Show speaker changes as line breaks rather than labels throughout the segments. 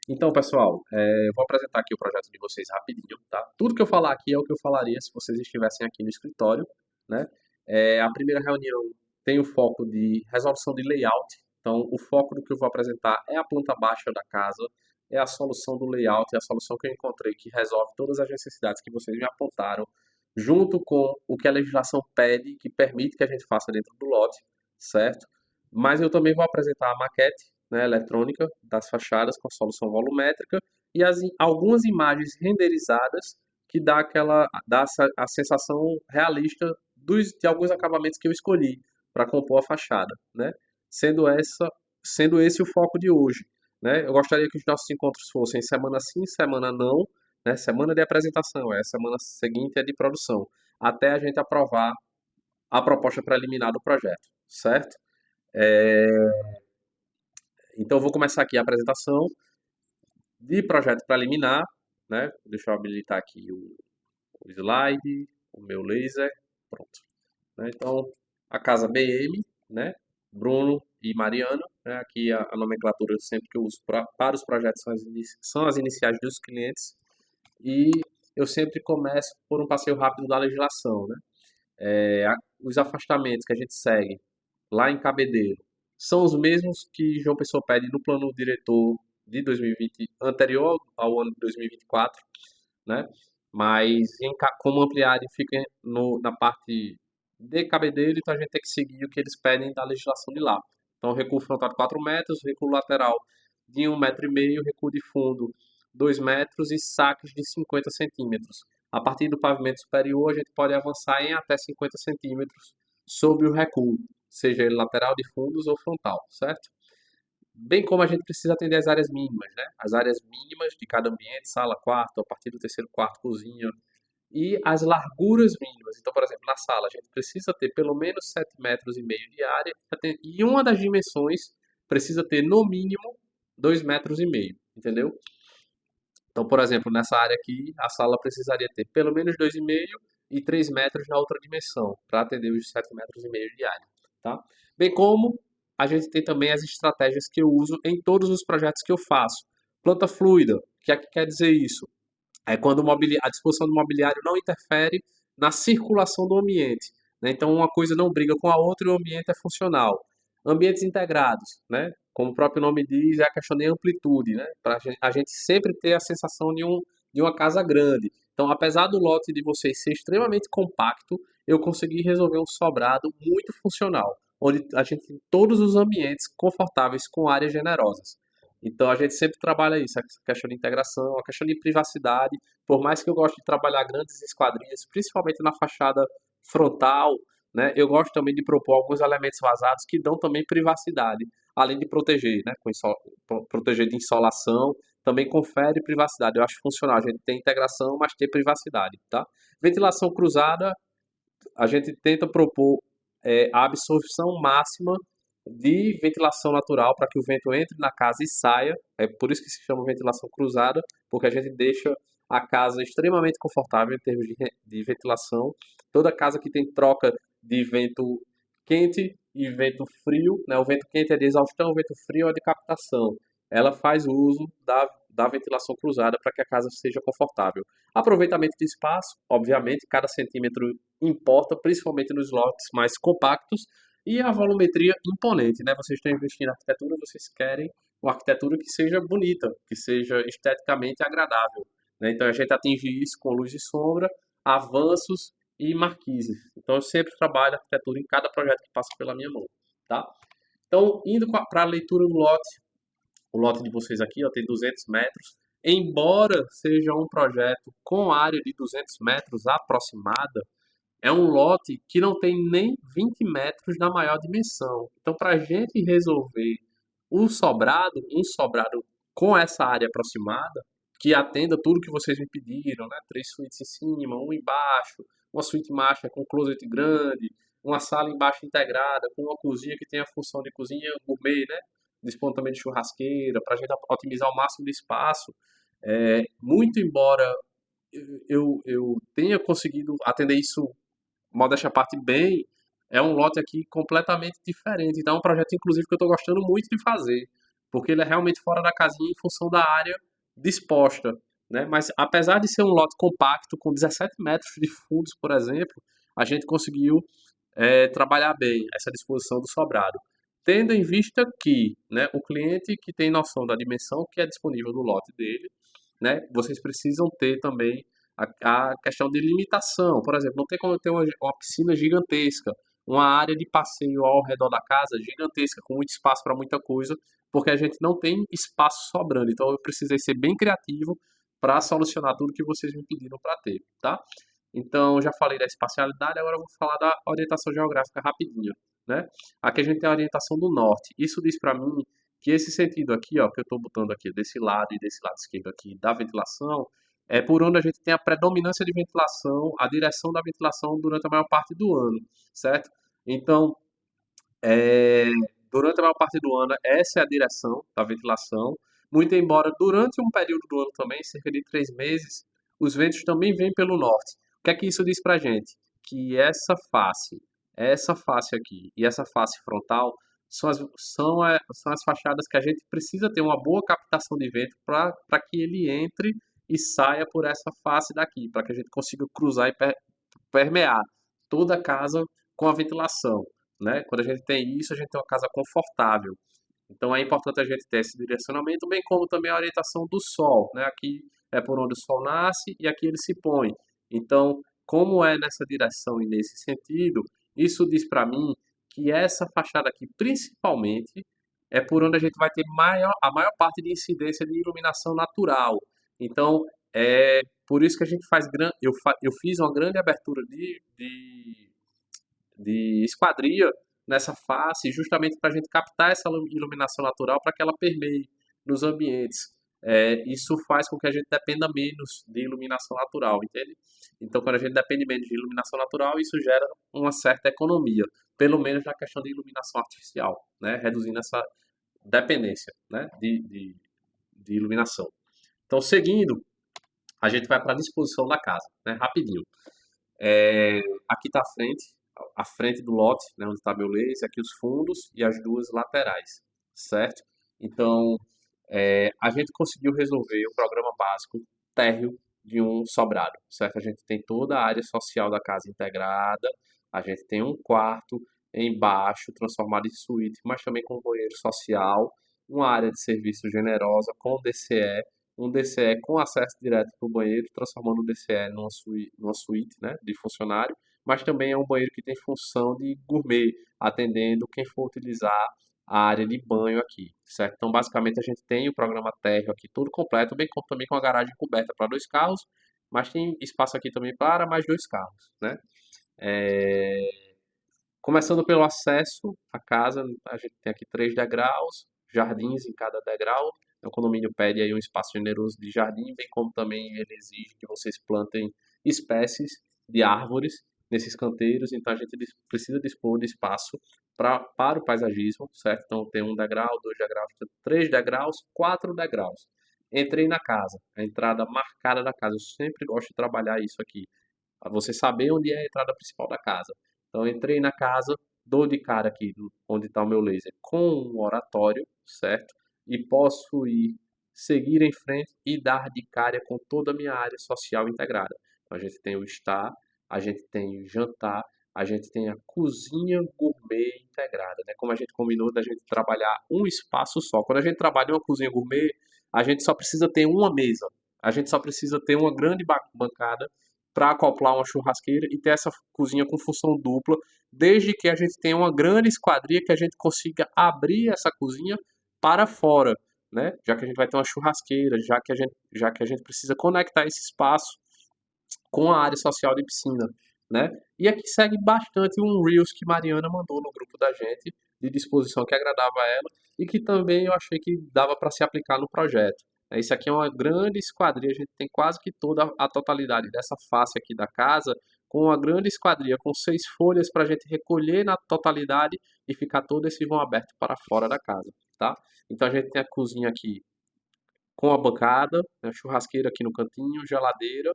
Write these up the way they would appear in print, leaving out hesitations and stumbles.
Então, pessoal, eu vou apresentar aqui o projeto de vocês rapidinho, tá? Tudo que eu falar aqui é o que eu falaria se vocês estivessem aqui no escritório, né? A primeira reunião tem o foco de resolução de layout. Então, o foco do que eu vou apresentar é a planta baixa da casa, é a solução do layout, é a solução que eu encontrei que resolve todas as necessidades que vocês me apontaram, junto com o que a legislação pede, que permite que a gente faça dentro do lote, certo? Mas eu também vou apresentar a maquete, né, eletrônica das fachadas com a solução volumétrica e algumas imagens renderizadas que dá a sensação realista de alguns acabamentos que eu escolhi para compor a fachada, né? Sendo essa, sendo esse o foco de hoje, né? Eu gostaria que os nossos encontros fossem semana sim, semana não, né? Semana de apresentação, semana seguinte é de produção, até a gente aprovar a proposta preliminar do projeto, certo? É, Então, eu vou começar aqui a apresentação de projeto preliminar, né? Deixa eu habilitar aqui o slide, o meu laser, pronto. Né? Então, a casa BM, né? Bruno e Mariana, né? Aqui a nomenclatura sempre que eu uso para os projetos são as iniciais dos clientes e eu sempre começo por um passeio rápido da legislação, né? Os afastamentos que a gente segue lá em Cabedelo são os mesmos que João Pessoa pede no plano diretor de 2020, anterior ao ano de 2024, né? Mas como ampliar fica na parte de Cabedelo, então a gente tem que seguir o que eles pedem da legislação de lá. Então, recuo frontal de 4 metros, recuo lateral de 1,5 m, recuo de fundo 2 metros e saques de 50 centímetros. A partir do pavimento superior, a gente pode avançar em até 50 centímetros sobre o recuo, seja ele lateral de fundos ou frontal, certo? Bem como a gente precisa atender as áreas mínimas, né? As áreas mínimas de cada ambiente, sala, quarto, a partir do terceiro quarto, cozinha, e as larguras mínimas. Então, por exemplo, na sala, a gente precisa ter pelo menos 7,5 m de área e uma das dimensões precisa ter no mínimo 2,5 m, entendeu? Então, por exemplo, nessa área aqui, a sala precisaria ter pelo menos 2,5 m e 3 metros na outra dimensão, para atender os 7,5 m de área, tá? Bem como a gente tem também as estratégias que eu uso em todos os projetos que eu faço. Planta fluida, o que é que quer dizer isso? É quando a disposição do mobiliário não interfere na circulação do ambiente, né? Então, uma coisa não briga com a outra e o ambiente é funcional. Ambientes integrados, né? Como o próprio nome diz, é a questão de amplitude, né? Para a gente sempre ter a sensação de uma casa grande. Então, apesar do lote de vocês ser extremamente compacto, eu consegui resolver um sobrado muito funcional, onde a gente tem todos os ambientes confortáveis com áreas generosas. Então a gente sempre trabalha isso, a questão de integração, a questão de privacidade. Por mais que eu goste de trabalhar grandes esquadrias, principalmente na fachada frontal, né, eu gosto também de propor alguns elementos vazados que dão também privacidade, além de proteger, né, proteger de insolação, também confere privacidade. Eu acho funcional a gente ter integração, mas ter privacidade, tá? Ventilação cruzada, a gente tenta propor a absorção máxima de ventilação natural para que o vento entre na casa e saia. É por isso que se chama ventilação cruzada, porque a gente deixa a casa extremamente confortável em termos de ventilação. Toda casa que tem troca de vento quente e vento frio, né? O vento quente é de exaustão, o vento frio é de captação. Ela faz uso da ventilação cruzada para que a casa seja confortável. Aproveitamento de espaço, obviamente, cada centímetro importa, principalmente nos lotes mais compactos, e a volumetria imponente, né? Vocês estão investindo em arquitetura, vocês querem uma arquitetura que seja bonita, que seja esteticamente agradável, né? Então a gente atinge isso com luz e sombra, avanços e marquises. Então eu sempre trabalho arquitetura em cada projeto que passa pela minha mão, tá? Então, indo para a leitura do lote, o lote de vocês aqui, ó, tem 200 metros. Embora seja um projeto com área de 200 metros aproximada, é um lote que não tem nem 20 metros na maior dimensão. Então, para a gente resolver um sobrado com essa área aproximada, que atenda tudo que vocês me pediram, né? 3 suítes em cima, um embaixo, uma suíte master com closet grande, uma sala embaixo integrada, com uma cozinha que tem a função de cozinha gourmet, né? Dispõe também de churrasqueira, para a gente otimizar o máximo de espaço. Muito embora eu tenha conseguido atender isso modéstia à parte, bem, é um lote aqui completamente diferente. Então, é um projeto, inclusive, que eu estou gostando muito de fazer. porque ele é realmente fora da casinha em função da área disposta, né? Mas apesar de ser um lote compacto, com 17 metros de fundos, por exemplo, a gente conseguiu trabalhar bem essa disposição do sobrado. Tendo em vista que, né, o cliente que tem noção da dimensão que é disponível no lote dele, né, vocês precisam ter também a questão de limitação. Por exemplo, não tem como eu ter uma piscina gigantesca, uma área de passeio ao redor da casa gigantesca, com muito espaço para muita coisa, porque a gente não tem espaço sobrando. Então eu precisei ser bem criativo para solucionar tudo que vocês me pediram para ter, tá? Então já falei da espacialidade, agora eu vou falar da orientação geográfica rapidinho, né? Aqui a gente tem a orientação do norte. Isso diz para mim que esse sentido aqui, ó, que eu estou botando aqui desse lado e desse lado esquerdo aqui da ventilação, é por onde a gente tem a predominância de ventilação, a direção da ventilação durante a maior parte do ano, certo? Então, é, durante a maior parte do ano, essa é a direção da ventilação. Muito embora durante um período do ano também, cerca de 3 meses, os ventos também vêm pelo norte. O que é que isso diz pra gente? Que essa face aqui e essa face frontal são as fachadas que a gente precisa ter uma boa captação de vento para que ele entre e saia por essa face daqui, para que a gente consiga cruzar e permear toda a casa com a ventilação, né? Quando a gente tem isso, a gente tem uma casa confortável. Então é importante a gente ter esse direcionamento, bem como também a orientação do sol, né? Aqui é por onde o sol nasce e aqui ele se põe. Então, como é nessa direção e nesse sentido, isso diz para mim que essa fachada aqui, principalmente, é por onde a gente vai ter a maior parte de incidência de iluminação natural. Então, é por isso que a gente faz eu fiz uma grande abertura de esquadria nessa face, justamente para a gente captar essa iluminação natural para que ela permeie nos ambientes. Isso faz com que a gente dependa menos de iluminação natural, entende? Então, quando a gente depende menos de iluminação natural, isso gera uma certa economia, pelo menos na questão de iluminação artificial, né? Reduzindo essa dependência, né? de iluminação. Então, seguindo, a gente vai para a disposição da casa, né? Rapidinho. Aqui está a frente do lote, né, onde está meu laser, aqui os fundos e as duas laterais, certo? Então, a gente conseguiu resolver o programa básico térreo de um sobrado, certo? A gente tem toda a área social da casa integrada, a gente tem um quarto embaixo transformado em suíte, mas também com banheiro social, uma área de serviço generosa com DCE, um DCE com acesso direto para o banheiro, transformando o DCE numa suíte, né, de funcionário, mas também é um banheiro que tem função de gourmet, atendendo quem for utilizar a área de banho aqui, certo? Então, basicamente, a gente tem o programa térreo aqui todo completo, bem como também com a garagem coberta para 2 carros, mas tem espaço aqui também para mais 2 carros, né? É, Começando pelo acesso à casa, a gente tem aqui 3 degraus, jardins em cada degrau. O condomínio pede aí um espaço generoso de jardim, bem como também ele exige que vocês plantem espécies de árvores nesses canteiros. Então a gente precisa dispor de espaço para o paisagismo, certo? Então tem 1 degrau, 2 degraus, 3 degraus, 4 degraus. Entrei na casa, a entrada marcada da casa. Eu sempre gosto de trabalhar isso aqui, para você saber onde é a entrada principal da casa. Então, entrei na casa, dou de cara aqui onde está o meu laser com um oratório, certo? E posso ir, seguir em frente e dar de cara com toda a minha área social integrada. Então, a gente tem o estar, a gente tem o jantar, a gente tem a cozinha gourmet integrada, né? Como a gente combinou da gente trabalhar um espaço só. Quando a gente trabalha em uma cozinha gourmet, a gente só precisa ter uma mesa. A gente só precisa ter uma grande bancada para acoplar uma churrasqueira e ter essa cozinha com função dupla, desde que a gente tenha uma grande esquadria que a gente consiga abrir essa cozinha para fora, né? Já que a gente vai ter uma churrasqueira, já que a gente precisa conectar esse espaço com a área social de piscina, né? E aqui segue bastante um Reels que Mariana mandou no grupo da gente, de disposição que agradava a ela e que também eu achei que dava para se aplicar no projeto. Isso aqui é uma grande esquadria, a gente tem quase que toda a totalidade dessa face aqui da casa, com uma grande esquadria, com 6 folhas para a gente recolher na totalidade e ficar todo esse vão aberto para fora da casa, tá? Então a gente tem a cozinha aqui com a bancada, né, churrasqueira aqui no cantinho, geladeira,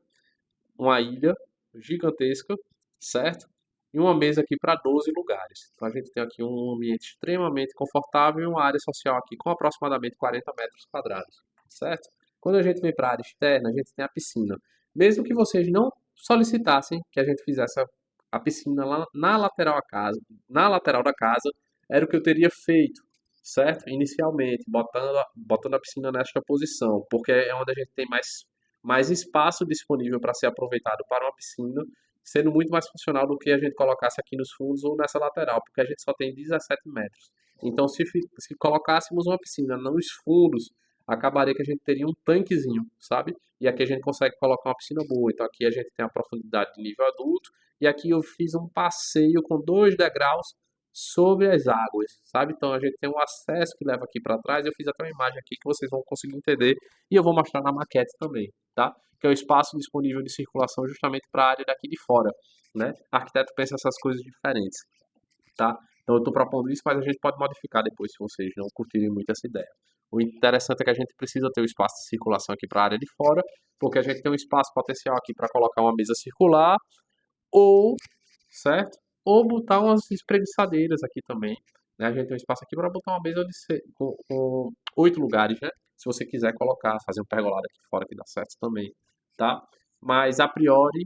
uma ilha gigantesca, certo? e uma mesa aqui para 12 lugares. Então a gente tem aqui um ambiente extremamente confortável e uma área social aqui com aproximadamente 40 metros quadrados, certo? Quando a gente vem para a área externa, a gente tem a piscina. Mesmo que vocês não solicitassem que a gente fizesse a piscina lá na lateral da casa, era o que eu teria feito, certo? Inicialmente, botando a piscina nesta posição, porque é onde a gente tem mais espaço disponível para ser aproveitado para uma piscina, sendo muito mais funcional do que a gente colocasse aqui nos fundos ou nessa lateral, porque a gente só tem 17 metros. Então, se colocássemos uma piscina nos fundos, acabaria que a gente teria um tanquezinho, sabe? E aqui a gente consegue colocar uma piscina boa. Então, aqui a gente tem a profundidade de nível adulto, e aqui eu fiz um passeio com 2 degraus sobre as águas, sabe? Então, a gente tem um acesso que leva aqui para trás. Eu fiz até uma imagem aqui que vocês vão conseguir entender, e eu vou mostrar na maquete também, tá? Que é o espaço disponível de circulação justamente para a área daqui de fora, né? Arquiteto pensa essas coisas diferentes, tá? Então eu estou propondo isso, mas a gente pode modificar depois se vocês não curtirem muito essa ideia. O interessante é que a gente precisa ter o espaço de circulação aqui para a área de fora, porque a gente tem um espaço potencial aqui para colocar uma mesa circular ou, certo? Ou botar umas espreguiçadeiras aqui também, né? A gente tem um espaço aqui para botar uma mesa com 8 lugares, né? Se você quiser colocar, fazer um pergolado aqui fora que dá certo também, tá? Mas a priori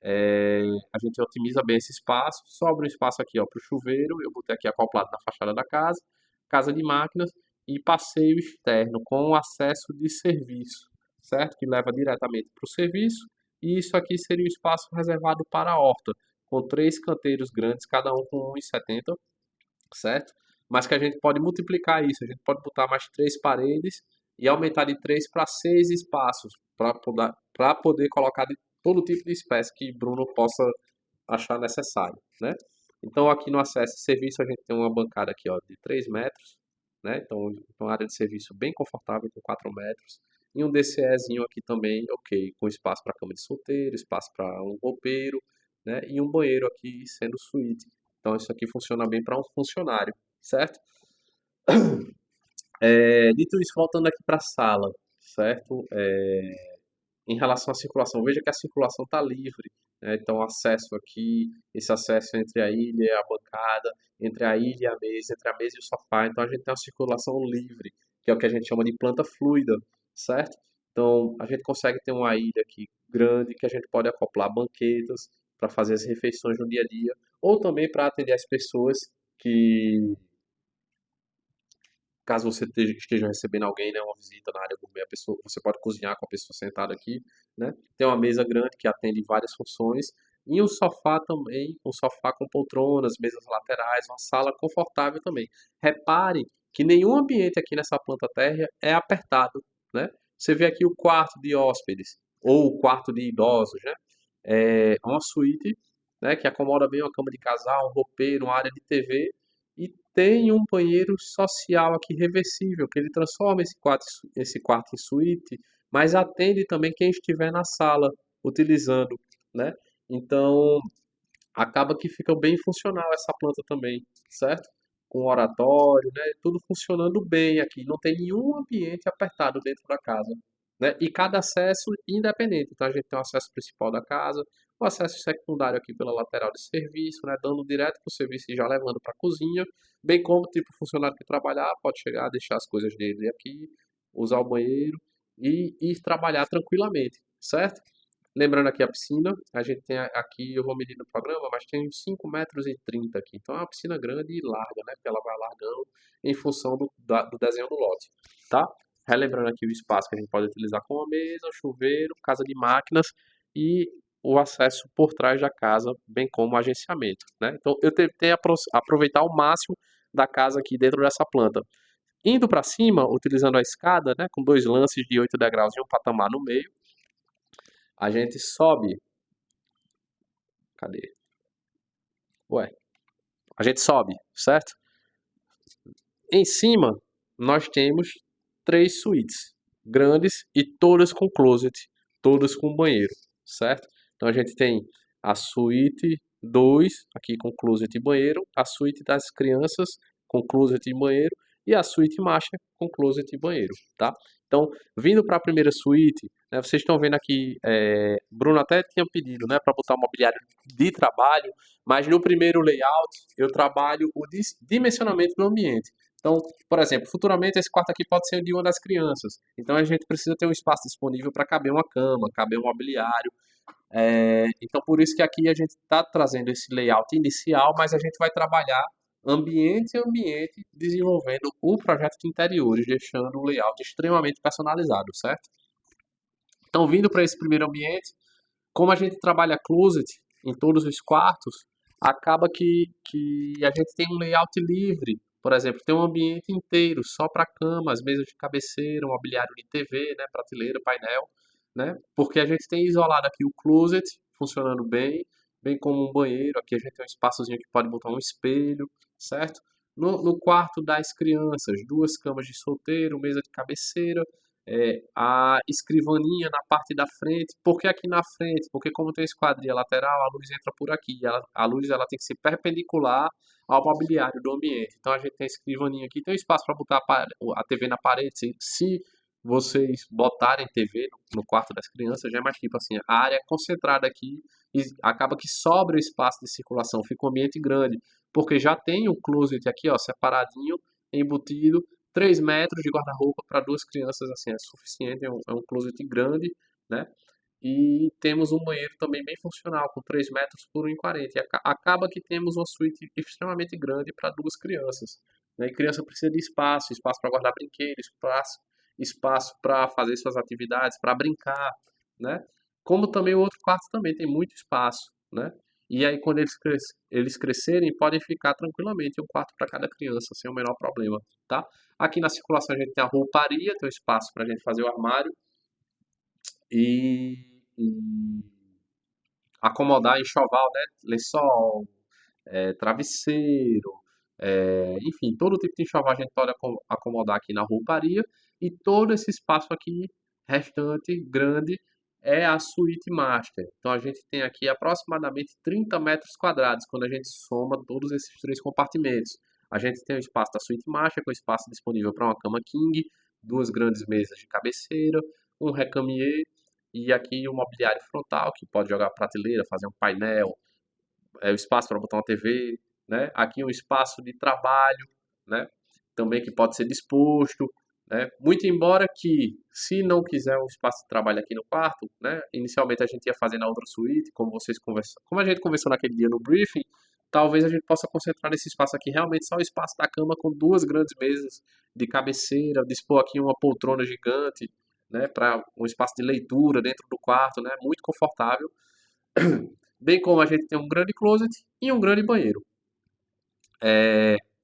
a gente otimiza bem esse espaço, sobra um espaço aqui para o chuveiro, eu botei aqui acoplado na fachada da casa, casa de máquinas e passeio externo com acesso de serviço, certo? Que leva diretamente para o serviço, e isso aqui seria o espaço reservado para a horta, com 3 canteiros grandes, cada um com 1,70, certo? Mas que a gente pode multiplicar isso, a gente pode botar mais 3 paredes e aumentar de 3 para 6 espaços, para poder colocar de todo tipo de espécie que Bruno possa achar necessário, né? Então aqui no acesso de serviço a gente tem uma bancada aqui, ó, de 3 metros, né? Então uma área de serviço bem confortável com 4 metros. E um DCEzinho aqui também, ok, com espaço para cama de solteiro, espaço para um roupeiro, né? E um banheiro aqui sendo suíte. Então isso aqui funciona bem para um funcionário, certo? Dito isso, voltando aqui para a sala, certo? Em relação à circulação, veja que a circulação está livre, né? Então, acesso aqui, esse acesso entre a ilha e a bancada, entre a ilha e a mesa, entre a mesa e o sofá. Então, a gente tem uma circulação livre, que é o que a gente chama de planta fluida, certo? Então, a gente consegue ter uma ilha aqui grande, que a gente pode acoplar banquetas para fazer as refeições no dia a dia, ou também para atender as pessoas que caso você esteja recebendo alguém, né, uma visita na área gourmet, a pessoa, você pode cozinhar com a pessoa sentada aqui, né? Tem uma mesa grande que atende várias funções e um sofá também, um sofá com poltronas, mesas laterais, uma sala confortável também. Repare que nenhum ambiente aqui nessa planta térrea é apertado, né? Você vê aqui o quarto de hóspedes ou o quarto de idosos, né? É uma suíte, né, que acomoda bem uma cama de casal, um roupeiro, uma área de TV e tem um banheiro social aqui reversível, que ele transforma esse quarto em suíte, mas atende também quem estiver na sala utilizando, né? Então, acaba que fica bem funcional essa planta também, certo? Com oratório, né? Tudo funcionando bem aqui. Não tem nenhum ambiente apertado dentro da casa, né? E cada acesso independente. Então a gente tem o acesso principal da casa, o acesso secundário aqui pela lateral de serviço, né? Dando direto para o serviço e já levando para a cozinha, bem como tipo funcionário que trabalhar pode chegar, deixar as coisas dele aqui, usar o banheiro e ir trabalhar tranquilamente, certo? Lembrando aqui a piscina, a gente tem aqui, eu vou medir no programa, mas tem uns 5,30 m aqui. Então é uma piscina grande e larga, né? Porque ela vai largando em função do desenho do lote, tá? Relembrando aqui o espaço que a gente pode utilizar como mesa, chuveiro, casa de máquinas e o acesso por trás da casa, bem como o agenciamento, né? Então eu tentei aproveitar o máximo da casa aqui dentro dessa planta. Indo para cima, utilizando a escada, né? Com 2 lances de 8 degraus e um patamar no meio, a gente sobe. Cadê? Ué. A gente sobe, certo? Em cima, nós temos 3 suítes grandes e todas com closet, todas com banheiro, certo? Então a gente tem a suíte 2 aqui com closet e banheiro, a suíte das crianças com closet e banheiro e a suíte master com closet e banheiro, tá? Então, vindo para a primeira suíte, né, vocês estão vendo aqui, Bruno até tinha pedido, né, para botar um mobiliário de trabalho, mas no primeiro layout eu trabalho o dimensionamento do ambiente. Então, por exemplo, futuramente esse quarto aqui pode ser de uma das crianças. Então a gente precisa ter um espaço disponível para caber uma cama, caber um mobiliário. Então por isso que aqui a gente está trazendo esse layout inicial, mas a gente vai trabalhar ambiente a ambiente, desenvolvendo o projeto de interiores, deixando o layout extremamente personalizado, certo? Então, vindo para esse primeiro ambiente, como a gente trabalha closet em todos os quartos, acaba que a gente tem um layout livre. Por exemplo, tem um ambiente inteiro só para camas, mesas de cabeceira, um mobiliário de TV, né, prateleira, painel, né? Porque a gente tem isolado aqui o closet funcionando bem, bem como um banheiro. Aqui a gente tem um espaçozinho que pode botar um espelho, certo? No quarto das crianças, duas camas de solteiro, mesa de cabeceira, a escrivaninha na parte da frente. Por que aqui na frente? Porque como tem esquadria lateral, a luz entra por aqui. A luz ela tem que ser perpendicular ao mobiliário do ambiente. Então a gente tem a escrivaninha aqui, tem espaço para botar a TV na parede. Se vocês botarem TV no quarto das crianças, já é mais tipo assim, a área é concentrada aqui e acaba que sobra o espaço de circulação, fica um ambiente grande, porque já tem o closet aqui, ó, separadinho, embutido, 3 metros de guarda-roupa para duas crianças, assim, é suficiente, é um closet grande, né? E temos um banheiro também bem funcional, com 3 metros por 1,40. E acaba que temos uma suíte extremamente grande para duas crianças, né? E criança precisa de espaço, espaço para guardar brinquedos, espaço para fazer suas atividades, para brincar, né? Como também o outro quarto também tem muito espaço, né? E aí quando eles crescerem, podem ficar tranquilamente um quarto para cada criança, sem o menor problema, tá? Aqui na circulação a gente tem a rouparia, tem o espaço para a gente fazer o armário e acomodar enxoval, né? Lençol, travesseiro, enfim, todo tipo de enxoval a gente pode acomodar aqui na rouparia e todo esse espaço aqui restante, grande, é a suíte master. Então a gente tem aqui aproximadamente 30 metros quadrados quando a gente soma todos esses três compartimentos. A gente tem o espaço da suíte master com espaço disponível para uma cama king, duas grandes mesas de cabeceira, um recamier e aqui o mobiliário frontal que pode jogar prateleira, fazer um painel, o espaço para botar uma TV, né? Aqui um espaço de trabalho, né? Também que pode ser disposto, né? Muito embora que, se não quiser um espaço de trabalho aqui no quarto, né? Inicialmente a gente ia fazer na outra suíte, como a gente conversou naquele dia no briefing, talvez a gente possa concentrar nesse espaço aqui realmente só o espaço da cama com duas grandes mesas de cabeceira, dispor aqui uma poltrona gigante, né? Para um espaço de leitura dentro do quarto, né? Muito confortável. Bem como a gente tem um grande closet e um grande banheiro.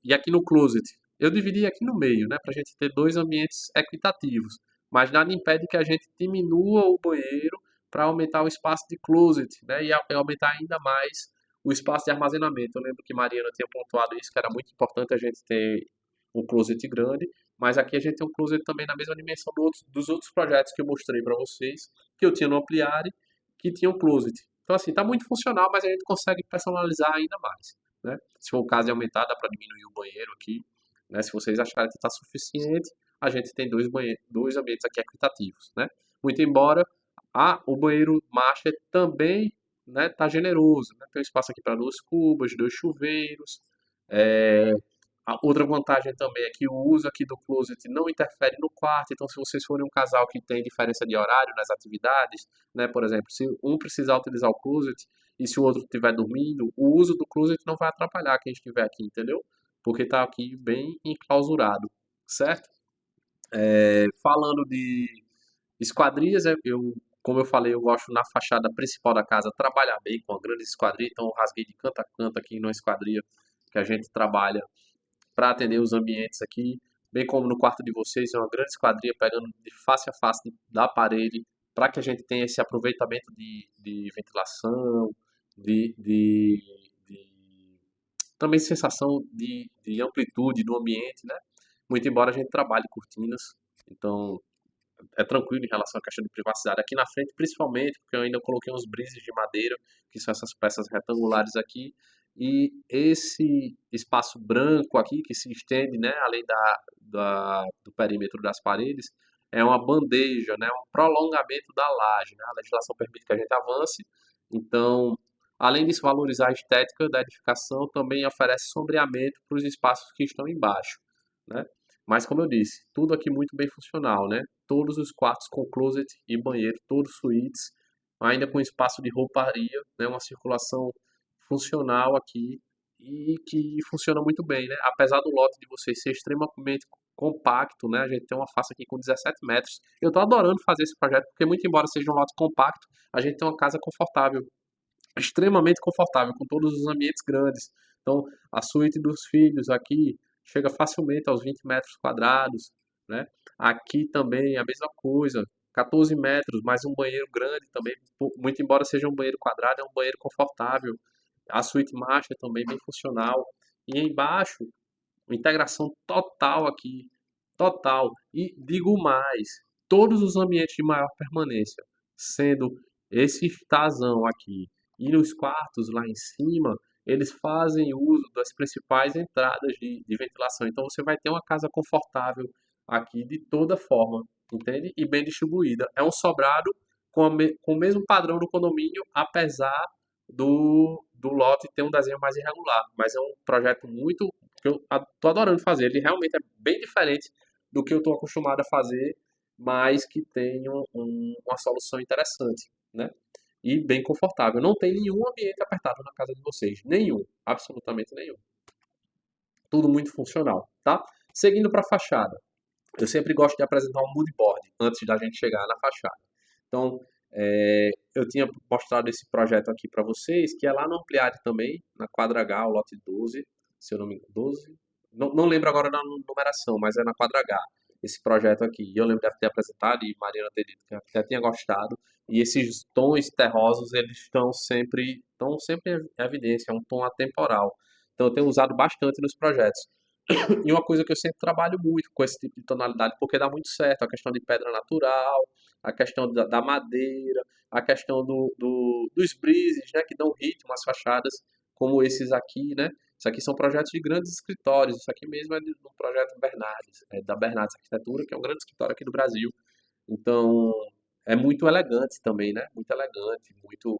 E aqui no closet, eu dividi aqui no meio, né, para a gente ter dois ambientes equitativos. Mas nada impede que a gente diminua o banheiro para aumentar o espaço de closet, né, e aumentar ainda mais o espaço de armazenamento. Eu lembro que Mariana tinha pontuado isso, que era muito importante a gente ter um closet grande, mas aqui a gente tem um closet também na mesma dimensão dos outros projetos que eu mostrei para vocês, que eu tinha no Ampliare, que tinha um closet. Então, assim, está muito funcional, mas a gente consegue personalizar ainda mais, né? Se for o caso de aumentar, dá para diminuir o banheiro aqui, né? Se vocês acharem que está suficiente, a gente tem dois ambientes aqui equitativos, né? Muito embora o banheiro master também, né, tá generoso, né? Tem um espaço aqui para duas cubas, dois chuveiros. é, a outra vantagem também é que o uso aqui do closet não interfere no quarto, então se vocês forem um casal que tem diferença de horário nas atividades, né, por exemplo, se um precisar utilizar o closet e se o outro estiver dormindo, o uso do closet não vai atrapalhar quem estiver aqui, entendeu? Porque está aqui bem enclausurado, certo? Falando de esquadrias, como eu falei, eu gosto na fachada principal da casa trabalhar bem com a grande esquadria, então eu rasguei de canto a canto aqui na esquadria que a gente trabalha para atender os ambientes aqui, bem como no quarto de vocês, é uma grande esquadria pegando de face a face da parede, para que a gente tenha esse aproveitamento de ventilação, de também sensação de amplitude do ambiente, né? Muito embora a gente trabalhe cortinas, então é tranquilo em relação à questão de privacidade. Aqui na frente, principalmente, porque eu ainda coloquei uns brises de madeira, que são essas peças retangulares aqui, e esse espaço branco aqui, que se estende, né, além do perímetro das paredes, é uma bandeja, né, um prolongamento da laje, né? A legislação permite que a gente avance, então, além disso, valorizar a estética da edificação também oferece sombreamento para os espaços que estão embaixo, né? Mas como eu disse, tudo aqui muito bem funcional, né? Todos os quartos com closet e banheiro, todos suítes, ainda com espaço de rouparia, né? Uma circulação funcional aqui e que funciona muito bem, né? Apesar do lote de vocês ser extremamente compacto, né? A gente tem uma face aqui com 17 metros. Eu tô adorando fazer esse projeto, porque muito embora seja um lote compacto, a gente tem uma casa confortável, extremamente confortável, com todos os ambientes grandes. Então, a suíte dos filhos aqui chega facilmente aos 20 metros quadrados, né? Aqui também a mesma coisa, 14 metros, mais um banheiro grande também, muito embora seja um banheiro quadrado, é um banheiro confortável. A suíte master também bem funcional. E embaixo, integração total aqui, total. E digo mais, todos os ambientes de maior permanência, sendo esse estazão aqui e nos quartos lá em cima, eles fazem uso das principais entradas de ventilação. Então você vai ter uma casa confortável aqui de toda forma, entende? E bem distribuída. É um sobrado com o mesmo padrão do condomínio, apesar do lote ter um desenho mais irregular. Mas é um projeto muito que eu tô adorando fazer. Ele realmente é bem diferente do que eu estou acostumado a fazer, mas que tem uma solução interessante, né? E bem confortável. Não tem nenhum ambiente apertado na casa de vocês. Nenhum. Absolutamente nenhum. Tudo muito funcional, tá? Seguindo para a fachada. Eu sempre gosto de apresentar um mood board antes da gente chegar na fachada. Então, eu tinha mostrado esse projeto aqui para vocês, que é lá no Ampliare também, na quadra H, o lote 12, se eu não me engano, 12? Não lembro agora da numeração, mas é na quadra H, esse projeto aqui. E eu lembro de ter apresentado e Mariana ter dito que até tinha gostado. E esses tons terrosos, eles estão sempre em evidência, é um tom atemporal. Então, eu tenho usado bastante nos projetos. E uma coisa que eu sempre trabalho muito com esse tipo de tonalidade, porque dá muito certo, a questão de pedra natural, a questão da madeira, a questão dos breezes, né, que dão ritmo às fachadas, como esses aqui, né? Isso aqui são projetos de grandes escritórios, isso aqui mesmo é do projeto Bernardes, da Bernardes Arquitetura, que é um grande escritório aqui do Brasil. Então, é muito elegante também, né? Muito elegante, muito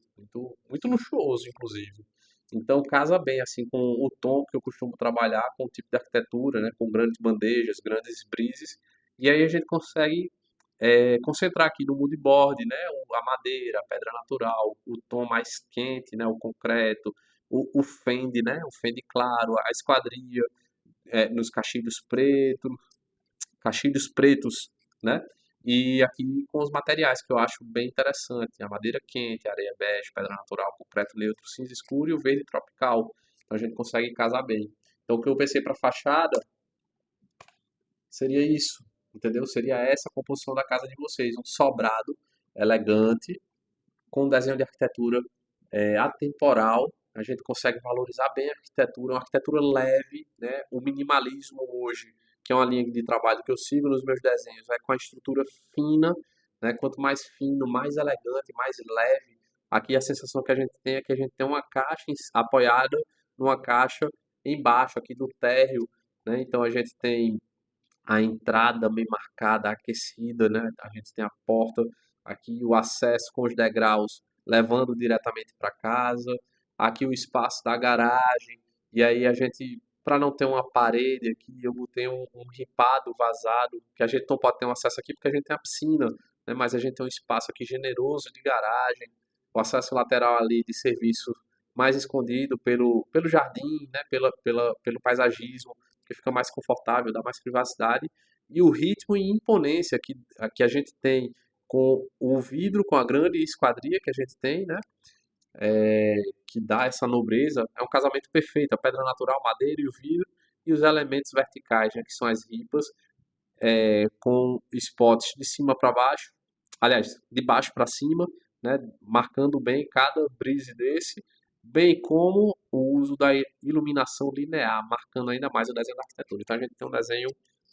luxuoso, inclusive. Então, casa bem assim com o tom que eu costumo trabalhar, com o tipo de arquitetura, né? Com grandes bandejas, grandes brises. E aí a gente consegue concentrar aqui no moodboard, né? A madeira, a pedra natural, o tom mais quente, né? O concreto, o fende, né? O fende claro, a esquadria, nos caixilhos pretos, né? E aqui com os materiais que eu acho bem interessante, a madeira quente, a areia bege, pedra natural, concreto neutro, cinza escuro e o verde tropical. Então a gente consegue casar bem. Então o que eu pensei para fachada seria isso, entendeu? Seria essa a composição da casa de vocês, um sobrado elegante com um desenho de arquitetura atemporal. A gente consegue valorizar bem a arquitetura, uma arquitetura leve, né? O minimalismo hoje, que é uma linha de trabalho que eu sigo nos meus desenhos, é com a estrutura fina, né? Quanto mais fino, mais elegante, mais leve. Aqui a sensação que a gente tem é que a gente tem uma caixa apoiada numa caixa embaixo aqui do térreo, né? Então a gente tem a entrada bem marcada, aquecida, né? A gente tem a porta aqui, o acesso com os degraus levando diretamente para casa, aqui o espaço da garagem, e aí a gente, para não ter uma parede aqui, eu botei um ripado vazado, que a gente não pode ter um acesso aqui porque a gente tem a piscina, né? Mas a gente tem um espaço aqui generoso de garagem, o acesso lateral ali de serviço mais escondido pelo jardim, né? Pelo paisagismo, que fica mais confortável, dá mais privacidade, e o ritmo e imponência que a gente tem com o vidro, com a grande esquadria que a gente tem, né? Que dá essa nobreza, é um casamento perfeito, a pedra natural, madeira e o vidro, e os elementos verticais, né? Que são as ripas, com spots de cima para baixo, aliás, de baixo para cima, né? Marcando bem cada brise desse, bem como o uso da iluminação linear, marcando ainda mais o desenho da arquitetura. Então a gente tem um desenho,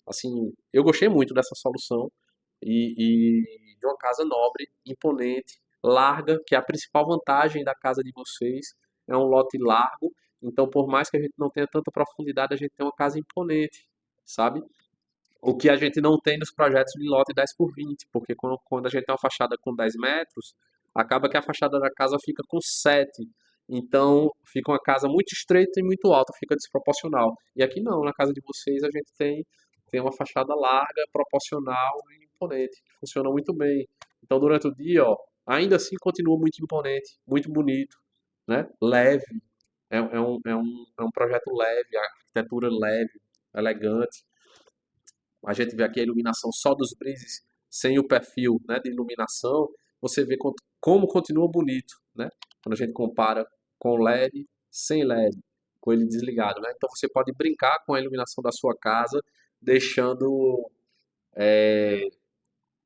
assim, eu gostei muito dessa solução e de uma casa nobre, imponente, larga, que é a principal vantagem da casa de vocês, é um lote largo, então por mais que a gente não tenha tanta profundidade, a gente tem uma casa imponente, sabe? O que a gente não tem nos projetos de lote 10 por 20, porque quando a gente tem uma fachada com 10 metros, acaba que a fachada da casa fica com 7. Então, fica uma casa muito estreita e muito alta, fica desproporcional. E aqui não, na casa de vocês a gente tem uma fachada larga, proporcional e imponente, que funciona muito bem. Então, durante o dia, ó, ainda assim continua muito imponente, muito bonito, né? Leve. É um projeto leve, a arquitetura leve, elegante. A gente vê aqui a iluminação só dos brises, sem o perfil, né, de iluminação, você vê como continua bonito, né? Quando a gente compara com LED, sem LED, com ele desligado, né? Então você pode brincar com a iluminação da sua casa, deixando,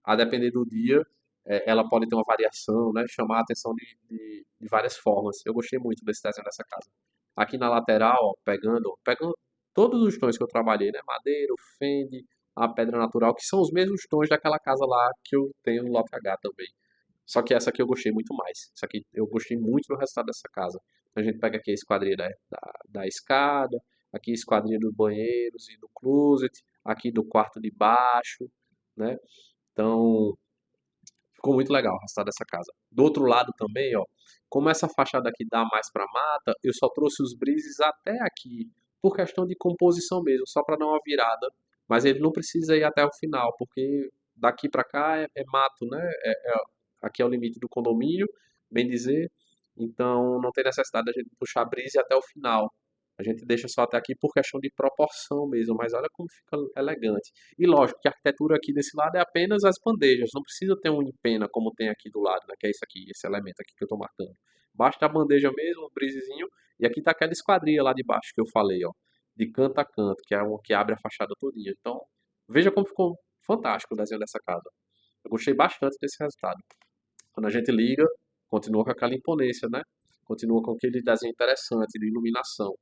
a depender do dia, ela pode ter uma variação, né? Chamar a atenção de várias formas. Eu gostei muito desse desenho dessa casa. Aqui na lateral, ó, pegando todos os tons que eu trabalhei, né? Madeira, o fende, a pedra natural, que são os mesmos tons daquela casa lá que eu tenho no lote H também. Só que essa aqui eu gostei muito mais. Isso aqui eu gostei muito do resultado dessa casa. A gente pega aqui a esquadria da escada, aqui a esquadria dos banheiros e do closet, aqui do quarto de baixo, né? Então, ficou muito legal o resultado dessa casa. Do outro lado também, ó, como essa fachada aqui dá mais para mata, eu só trouxe os brises até aqui, por questão de composição mesmo, só para dar uma virada. Mas ele não precisa ir até o final, porque daqui para cá é mato, né? Aqui é o limite do condomínio, bem dizer. Então não tem necessidade da gente puxar a brise até o final. A gente deixa só até aqui por questão de proporção mesmo, mas olha como fica elegante. E lógico que a arquitetura aqui desse lado é apenas as bandejas, não precisa ter um empena como tem aqui do lado, né? Que é isso aqui, esse elemento aqui que eu estou marcando. Basta a bandeja mesmo, um brisezinho, e aqui tá aquela esquadria lá de baixo que eu falei, ó, de canto a canto, que é uma que abre a fachada todinha. Então, veja como ficou fantástico o desenho dessa casa. Eu gostei bastante desse resultado. Quando a gente liga, continua com aquela imponência, né? Continua com aquele desenho interessante de iluminação.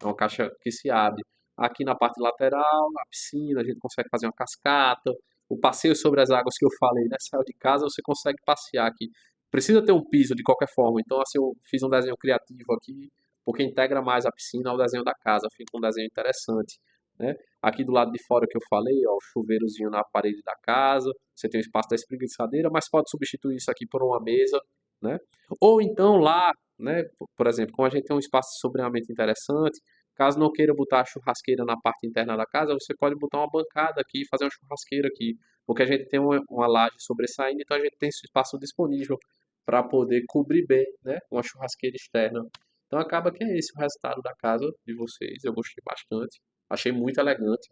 É uma caixa que se abre. Aqui na parte lateral, a piscina, a gente consegue fazer uma cascata. O passeio sobre as águas que eu falei, né? Saiu de casa, você consegue passear aqui. Precisa ter um piso de qualquer forma. Então, assim, eu fiz um desenho criativo aqui, porque integra mais a piscina ao desenho da casa. Fica um desenho interessante, né? Aqui do lado de fora que eu falei, ó, o chuveirozinho na parede da casa. Você tem o espaço da espreguiçadeira, mas pode substituir isso aqui por uma mesa, né? Ou então lá, né? Por exemplo, como a gente tem um espaço de sombreamento interessante, caso não queira botar a churrasqueira na parte interna da casa, você pode botar uma bancada aqui e fazer uma churrasqueira aqui. Porque a gente tem uma laje sobressaindo, então a gente tem esse espaço disponível para poder cobrir bem, né? Uma churrasqueira externa. Então acaba que é esse o resultado da casa de vocês. Eu gostei bastante. Achei muito elegante,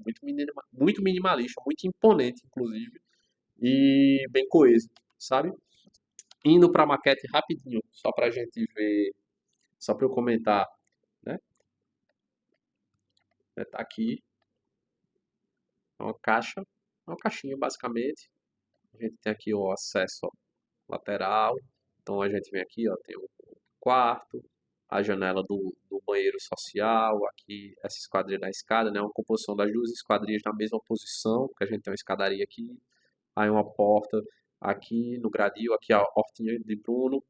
muito minimalista, muito imponente, inclusive, e bem coeso, sabe? Indo para a maquete rapidinho, só para a gente ver, só para eu comentar, né? Tá aqui, é uma caixinha basicamente. A gente tem aqui o acesso, ó, lateral. Então a gente vem aqui, ó, tem o quarto, a janela do banheiro social, aqui essa esquadria da escada, né? Uma composição das duas esquadrias na mesma posição, porque a gente tem uma escadaria aqui, aí uma porta aqui no gradil, aqui a hortinha de Bruno,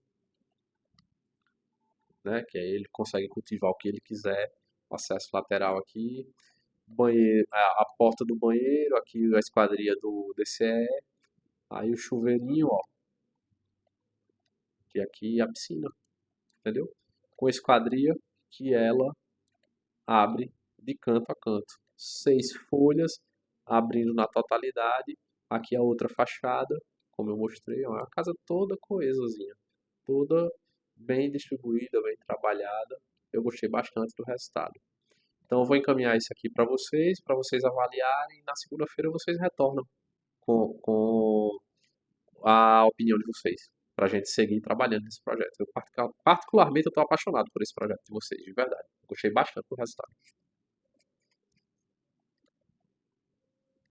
né? Que aí ele consegue cultivar o que ele quiser. Acesso lateral aqui, banheiro, a porta do banheiro, aqui a esquadria do DCE, aí o chuveirinho, ó, e aqui a piscina, entendeu? Com esquadria que ela abre de canto a canto. 6 folhas abrindo na totalidade. Aqui a outra fachada, como eu mostrei, ó, a casa toda coesazinha, toda bem distribuída, bem trabalhada. Eu gostei bastante do resultado. Então eu vou encaminhar isso aqui para vocês avaliarem. E na segunda-feira vocês retornam com a opinião de vocês, para a gente seguir trabalhando nesse projeto. Eu particularmente estou apaixonado por esse projeto de vocês, de verdade. Gostei bastante do resultado.